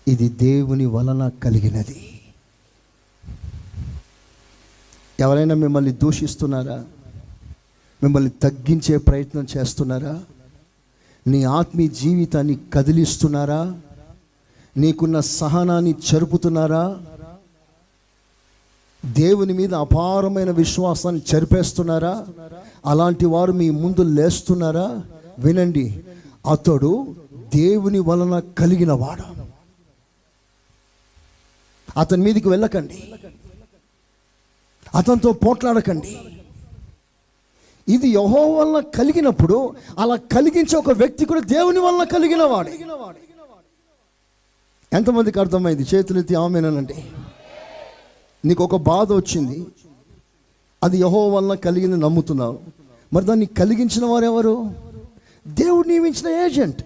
ఇది దేవుని వలన కలిగినది. ఎవరైనా మిమ్మల్ని దూషిస్తున్నారా? మిమ్మల్ని తగ్గించే ప్రయత్నం చేస్తున్నారా? నీ ఆత్మీయ జీవితాన్ని కదిలిస్తున్నారా? నీకున్న సహనాన్ని చెరుపుతున్నారా? దేవుని మీద అపారమైన విశ్వాసాన్ని చెరిపేస్తున్నారా? అలాంటి వారు మీ ముందు లేస్తున్నారా? వినండి, అతడు దేవుని వలన కలిగిన వాడు. అతని మీదకి వెళ్ళకండి, అతనితో పోట్లాడకండి. ఇది యెహోవా వలన కలిగినప్పుడు అలా కలిగించే ఒక వ్యక్తి కూడా దేవుని వలన కలిగిన వాడు. ఎంతమందికి అర్థమైంది? చేతులెత్తి ఆమేనండి. నీకు ఒక బాధ వచ్చింది, అది యెహోవా వలన కలిగింది నమ్ముతున్నావు. మరి దాన్ని కలిగించిన వారు ఎవరు? దేవుడు నియమించిన ఏజెంట్.